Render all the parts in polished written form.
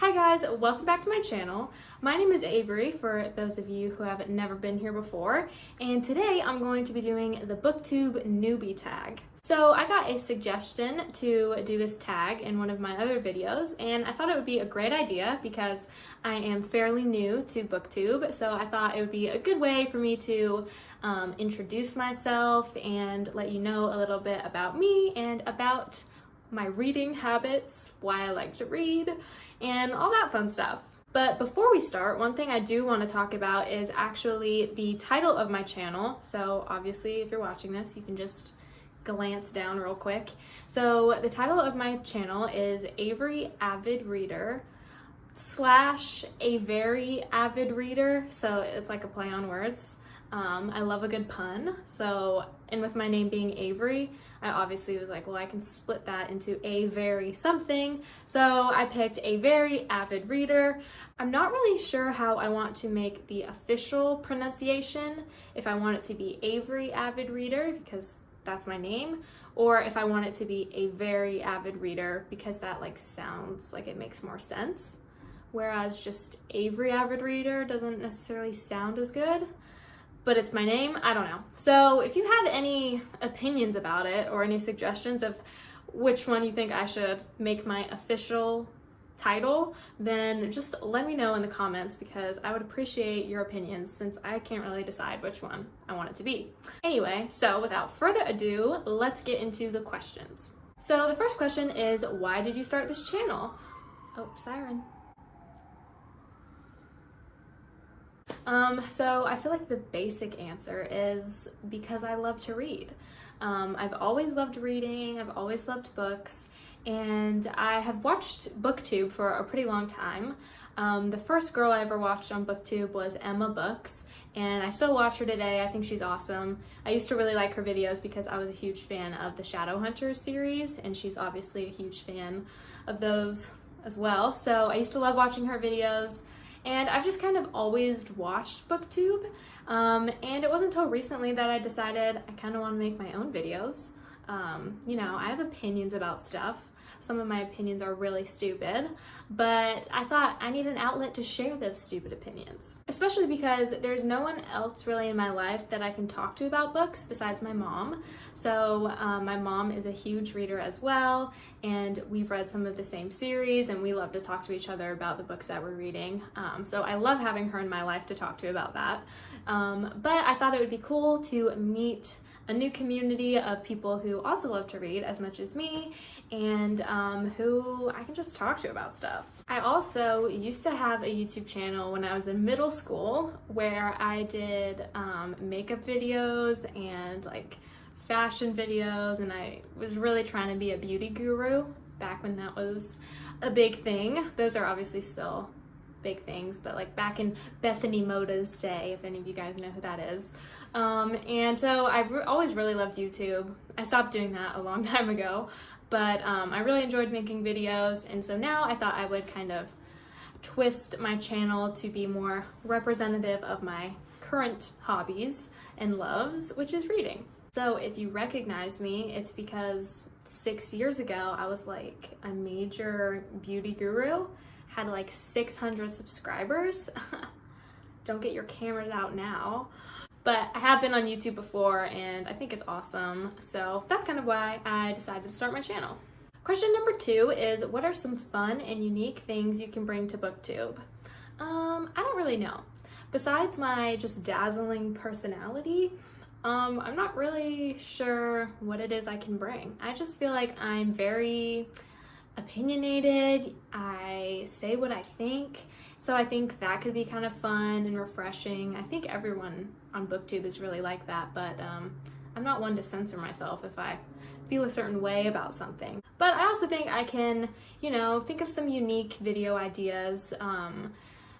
Hi guys, welcome back to my channel. My name is Avery, for those of you who have never been here before, and today I'm going to be doing the BookTube Newbie Tag. So I got a suggestion to do this tag in one of my other videos, and I thought it would be a great idea because I am fairly new to BookTube, so I thought it would be a good way for me to introduce myself and let you know a little bit about me and about my reading habits, why I like to read, and all that fun stuff. But before we start, one thing I do want to talk about is actually the title of my channel. So obviously if you're watching this, you can just glance down real quick. So the title of my channel is Avery Avid Reader / a very avid reader. So it's like a play on words. I love a good pun. And with my name being Avery, I obviously was like, well, I can split that into a very something. So I picked a very avid reader. I'm not really sure how I want to make the official pronunciation, if I want it to be Avery Avid Reader because that's my name, or if I want it to be a very avid reader because that sounds like it makes more sense. Whereas just Avery Avid Reader doesn't necessarily sound as good. But it's my name, I don't know. So if you have any opinions about it or any suggestions of which one you think I should make my official title, then just let me know in the comments because I would appreciate your opinions since I can't really decide which one I want it to be. Anyway, so without further ado, let's get into the questions. So the first question is, why did you start this channel? Oh, siren. So I feel like the basic answer is because I love to read. I've always loved reading, I've always loved books, and I have watched BookTube for a pretty long time. The first girl I ever watched on BookTube was Emma Books, and I still watch her today. I think she's awesome. I used to really like her videos because I was a huge fan of the Shadowhunters series, and she's obviously a huge fan of those as well. So I used to love watching her videos. And I've just kind of always watched BookTube, and it wasn't until recently that I decided I kind of want to make my own videos. You know, I have opinions about stuff. Some of my opinions are really stupid, but I thought I need an outlet to share those stupid opinions. Especially because there's no one else really in my life that I can talk to about books besides my mom. So my mom is a huge reader as well, and we've read some of the same series, and we love to talk to each other about the books that we're reading. So I love having her in my life to talk to about that. But I thought it would be cool to meet a new community of people who also love to read as much as me, and who I can just talk to about stuff. I also used to have a YouTube channel when I was in middle school where I did makeup videos and fashion videos, and I was really trying to be a beauty guru back when that was a big thing. Those are obviously still big things, but back in Bethany Moda's day, if any of you guys know who that is. And so I've always really loved YouTube. I stopped doing that a long time ago, but I really enjoyed making videos, and so now I thought I would kind of twist my channel to be more representative of my current hobbies and loves, which is reading. So if you recognize me, it's because 6 years ago I was a major beauty guru, had 600 subscribers. Don't get your cameras out now. But I have been on YouTube before, and I think it's awesome. So that's kind of why I decided to start my channel. Question number 2 is, what are some fun and unique things you can bring to BookTube? I don't really know. Besides my just dazzling personality, I'm not really sure what it is I can bring. I just feel like I'm very opinionated. I say what I think. So I think that could be kind of fun and refreshing. I think everyone on BookTube is really like that, but I'm not one to censor myself if I feel a certain way about something. But I also think I can, think of some unique video ideas.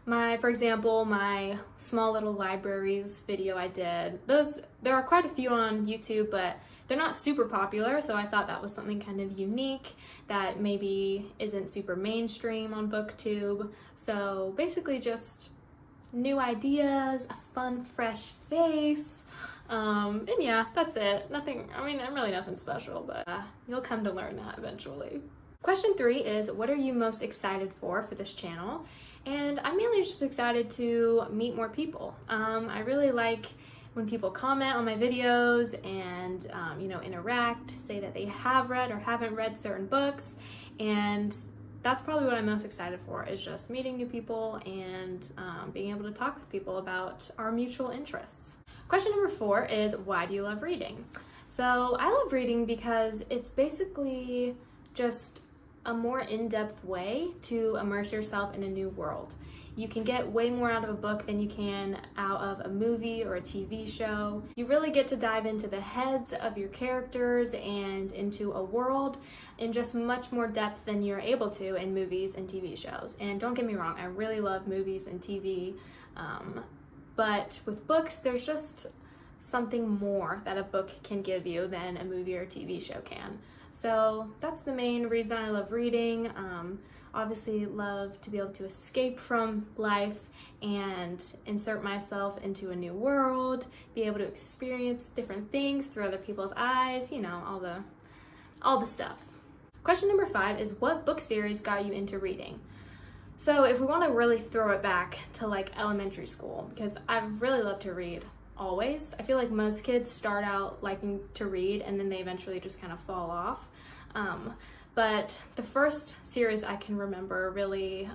For example, my small little libraries video I did, there are quite a few on YouTube, but they're not super popular, so I thought that was something kind of unique that maybe isn't super mainstream on BookTube. So basically just new ideas, a fun, fresh face, and yeah, that's it. I'm really nothing special, but you'll come to learn that eventually. Question 3 is, what are you most excited for this channel? And I'm mainly just excited to meet more people. I really like when people comment on my videos and interact, say that they have read or haven't read certain books, and that's probably what I'm most excited for, is just meeting new people and being able to talk with people about our mutual interests. Question number 4 is, why do you love reading? So I love reading because it's basically just a more in-depth way to immerse yourself in a new world. You can get way more out of a book than you can out of a movie or a TV show. You really get to dive into the heads of your characters and into a world in just much more depth than you're able to in movies and TV shows. And don't get me wrong, I really love movies and TV, but with books, there's just something more that a book can give you than a movie or a TV show can. So that's the main reason I love reading. Obviously love to be able to escape from life and insert myself into a new world, be able to experience different things through other people's eyes, all the stuff. Question number 5 is, what book series got you into reading? So if we want to really throw it back to like elementary school, because I've really loved to read always. I feel like most kids start out liking to read and then they eventually just kind of fall off. But the first series I can remember really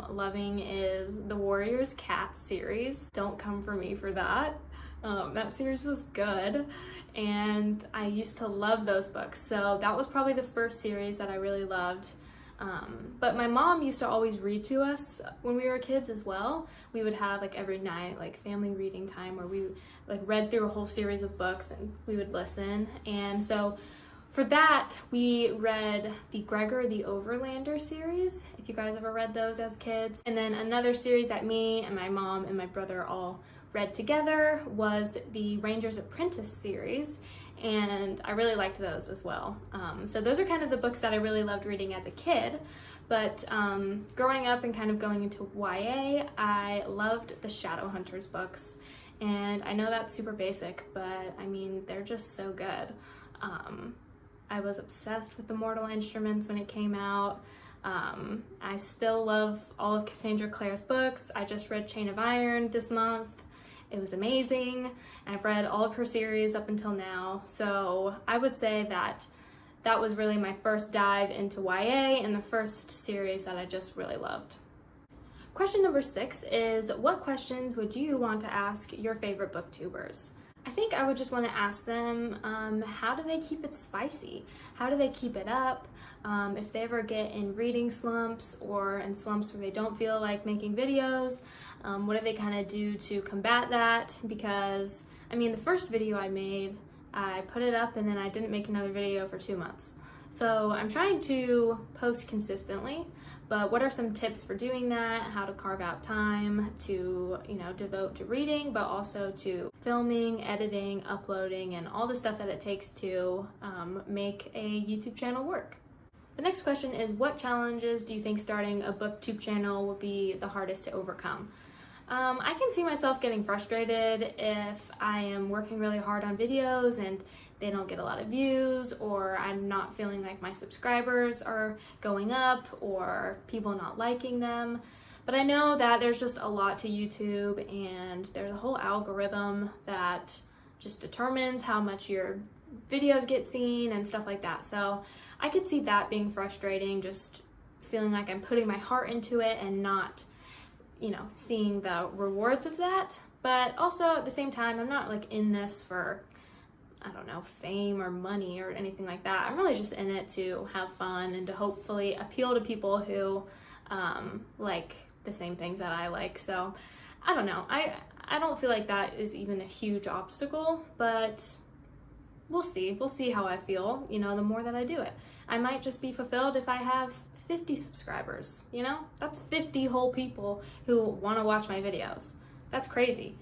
loving is the Warriors Cat series. Don't come for me for that. That series was good and I used to love those books. So that was probably the first series that I really loved. But my mom used to always read to us when we were kids as well. We would have like every night like family reading time where we like read through a whole series of books and we would listen. And so for that, we read the Gregor the Overlander series, if you guys ever read those as kids. And then another series that me and my mom and my brother all read together was the Ranger's Apprentice series, and I really liked those as well. So those are kind of the books that I really loved reading as a kid. But growing up and kind of going into YA, I loved the Shadowhunters books. And I know that's super basic, but I mean, they're just so good. I was obsessed with the Mortal Instruments when it came out. I still love all of Cassandra Clare's books. I just read Chain of Iron this month. It was amazing. I've read all of her series up until now. So I would say that that was really my first dive into YA and the first series that I just really loved. Question number 6 is, what questions would you want to ask your favorite booktubers? I think I would just want to ask them, how do they keep it spicy? How do they keep it up? If they ever get in reading slumps or in slumps where they don't feel like making videos, what do they kind of do to combat that? Because, I mean, the first video I made, I put it up and then I didn't make another video for 2 months. So I'm trying to post consistently, but what are some tips for doing that? How to carve out time to, devote to reading, but also to filming, editing, uploading, and all the stuff that it takes to make a YouTube channel work. The next question is, what challenges do you think starting a BookTube channel will be the hardest to overcome? I can see myself getting frustrated if I am working really hard on videos and they don't get a lot of views, or I'm not feeling like my subscribers are going up, or people not liking them. But I know that there's just a lot to YouTube, and there's a whole algorithm that just determines how much your videos get seen and stuff like that. So I could see that being frustrating, just feeling like I'm putting my heart into it and not, seeing the rewards of that. But also at the same time, I'm not like in this for, fame or money or anything like that. I'm really just in it to have fun and to hopefully appeal to people who like the same things that I like. So I don't know. I don't feel like that is even a huge obstacle, but we'll see. We'll see how I feel, the more that I do it. I might just be fulfilled if I have 50 subscribers, That's 50 whole people who want to watch my videos. That's crazy.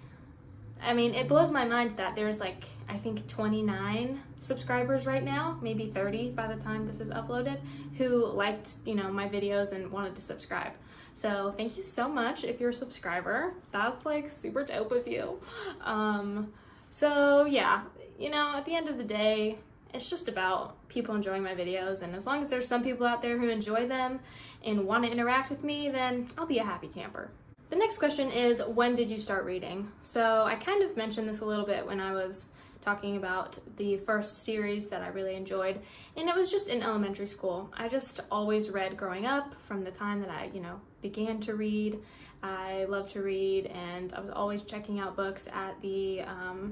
I mean, it blows my mind that there's I think 29 subscribers right now, maybe 30 by the time this is uploaded, who liked, my videos and wanted to subscribe. So thank you so much if you're a subscriber. That's super dope of you. So yeah, at the end of the day, it's just about people enjoying my videos, and as long as there's some people out there who enjoy them and want to interact with me, then I'll be a happy camper. The next question is, when did you start reading? So I kind of mentioned this a little bit when I was talking about the first series that I really enjoyed, and it was just in elementary school. I just always read growing up from the time that I, began to read. I love to read, and I was always checking out books at the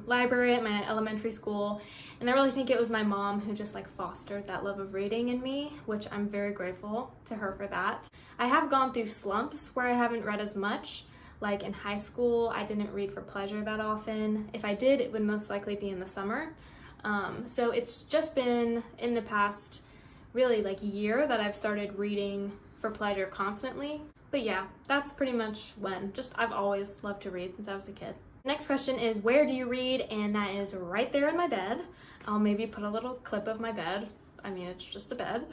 library at my elementary school, and I really think it was my mom who just fostered that love of reading in me, which I'm very grateful to her for that. I have gone through slumps where I haven't read as much. Like in high school, I didn't read for pleasure that often. If I did, it would most likely be in the summer. So it's just been in the past really year that I've started reading for pleasure constantly. But yeah, that's pretty much when. I've always loved to read since I was a kid. Next question is, where do you read? And that is right there in my bed. I'll maybe put a little clip of my bed. I mean, it's just a bed.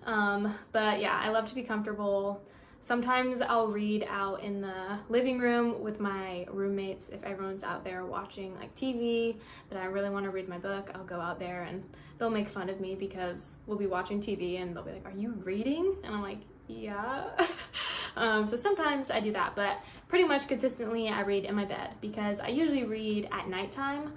But yeah, I love to be comfortable. Sometimes I'll read out in the living room with my roommates if everyone's out there watching TV, but I really want to read my book. I'll go out there and they'll make fun of me because we'll be watching TV and they'll be like, "Are you reading?" And I'm like, "Yeah." So sometimes I do that, but pretty much consistently I read in my bed because I usually read at nighttime,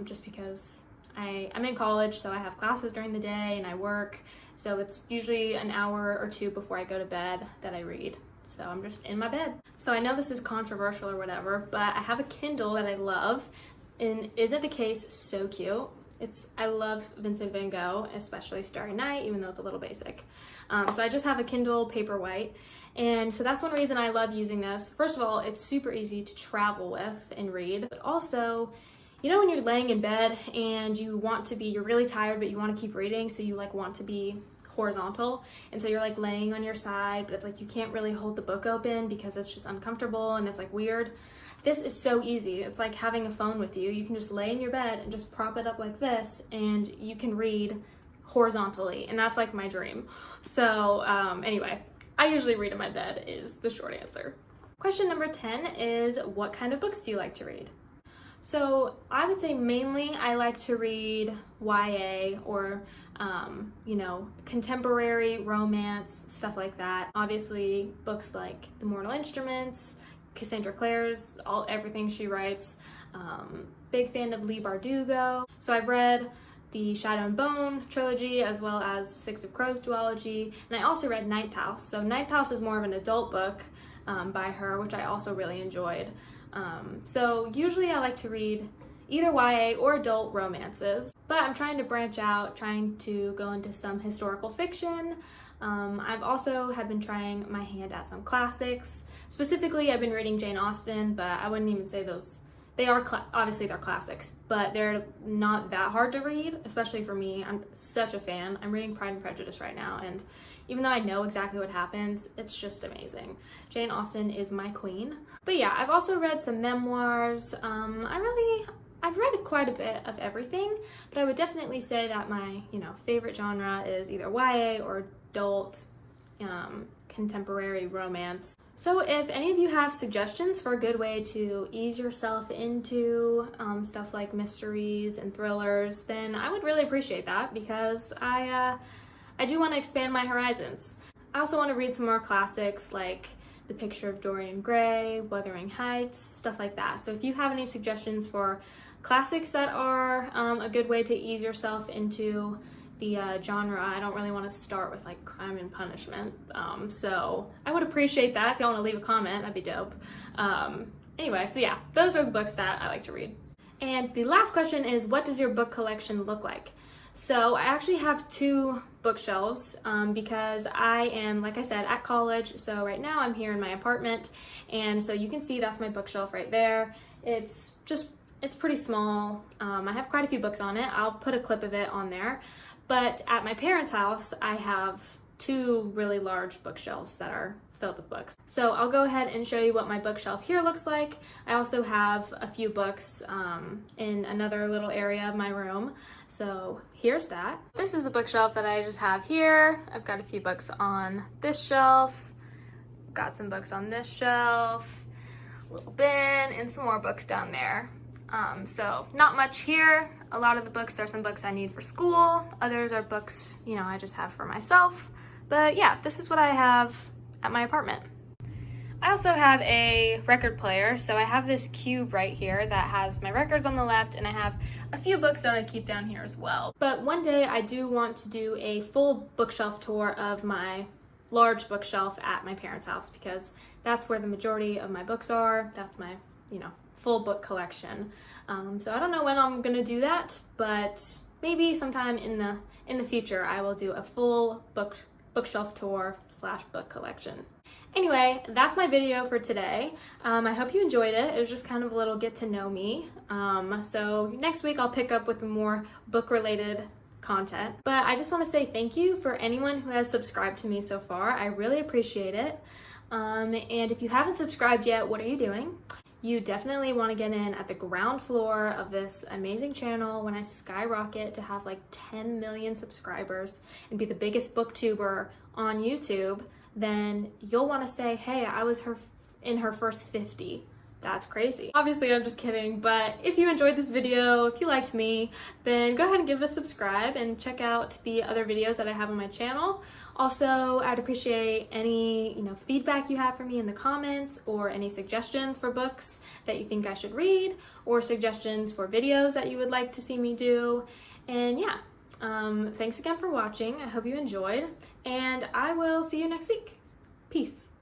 just because I'm in college, so I have classes during the day and I work. So it's usually an hour or two before I go to bed that I read. So I'm just in my bed. So I know this is controversial or whatever, but I have a Kindle that I love. And Isn't the Case so cute? I love Vincent van Gogh, especially Starry Night, even though it's a little basic. So I just have a Kindle Paperwhite. And so that's one reason I love using this. First of all, it's super easy to travel with and read, but also, when you're laying in bed and you're really tired, but you want to keep reading, so you want to be horizontal, and so you're laying on your side, but it's you can't really hold the book open because it's just uncomfortable and it's weird. This is so easy. It's like having a phone with you. You can just lay in your bed and just prop it up like this, and you can read horizontally, and that's my dream. So anyway, I usually read in my bed is the short answer. Question number 10 is, what kind of books do you like to read? So I would say mainly I like to read YA or, contemporary romance, stuff like that. Obviously, books like The Mortal Instruments, Cassandra Clare's, everything she writes. Big fan of Leigh Bardugo. So I've read the Shadow and Bone trilogy as well as Six of Crows duology, and I also read Ninth House. So Ninth House is more of an adult book by her, which I also really enjoyed. So usually I like to read either YA or adult romances, but I'm trying to branch out, trying to go into some historical fiction. I've also been trying my hand at some classics. Specifically, I've been reading Jane Austen, but I wouldn't even say those. They are, obviously they're classics, but they're not that hard to read, especially for me. I'm such a fan. I'm reading Pride and Prejudice right now, and even though I know exactly what happens, it's just amazing. Jane Austen is my queen. But yeah, I've also read some memoirs. I've read quite a bit of everything, but I would definitely say that my, favorite genre is either YA or adult, contemporary romance. So if any of you have suggestions for a good way to ease yourself into stuff like mysteries and thrillers, then I would really appreciate that, because I do want to expand my horizons. I also want to read some more classics like The Picture of Dorian Gray, Wuthering Heights, stuff like that. So if you have any suggestions for classics that are a good way to ease yourself into the genre, I don't really want to start with Crime and Punishment. So I would appreciate that. If y'all want to leave a comment, that'd be dope. Anyway, so yeah, those are the books that I like to read. And the last question is, what does your book collection look like? So I actually have 2 bookshelves because I am, like I said, at college. So right now I'm here in my apartment, and so you can see that's my bookshelf right there. It's pretty small. I have quite a few books on it. I'll put a clip of it on there. But at my parents' house, I have 2 really large bookshelves that are filled with books. So I'll go ahead and show you what my bookshelf here looks like. I also have a few books in another little area of my room. So here's that. This is the bookshelf that I just have here. I've got a few books on this shelf, got some books on this shelf, a little bin, and some more books down there. So not much here. A lot of the books are some books I need for school. Others are books, you know, I just have for myself. But yeah, this is what I have at my apartment. I also have a record player, so I have this cube right here that has my records on the left, and I have a few books that I keep down here as well. But one day I do want to do a full bookshelf tour of my large bookshelf at my parents' house, because that's where the majority of my books are. That's my, you know, full book collection. So I don't know when I'm gonna do that, but maybe sometime in the future I will do a full bookshelf tour / book collection. Anyway, that's my video for today. I hope you enjoyed it. It was just kind of a little get to know me. So next week I'll pick up with more book related content. But I just want to say thank you for anyone who has subscribed to me so far. I really appreciate it. And if you haven't subscribed yet, what are you doing? You definitely want to get in at the ground floor of this amazing channel when I skyrocket to have like 10 million subscribers and be the biggest booktuber on YouTube. Then you'll want to say, hey, I was in her first 50. That's crazy. Obviously, I'm just kidding, but if you enjoyed this video, if you liked me, then go ahead and give it a subscribe and check out the other videos that I have on my channel. Also, I'd appreciate any, feedback you have for me in the comments, or any suggestions for books that you think I should read, or suggestions for videos that you would like to see me do. And yeah, thanks again for watching. I hope you enjoyed, and I will see you next week. Peace.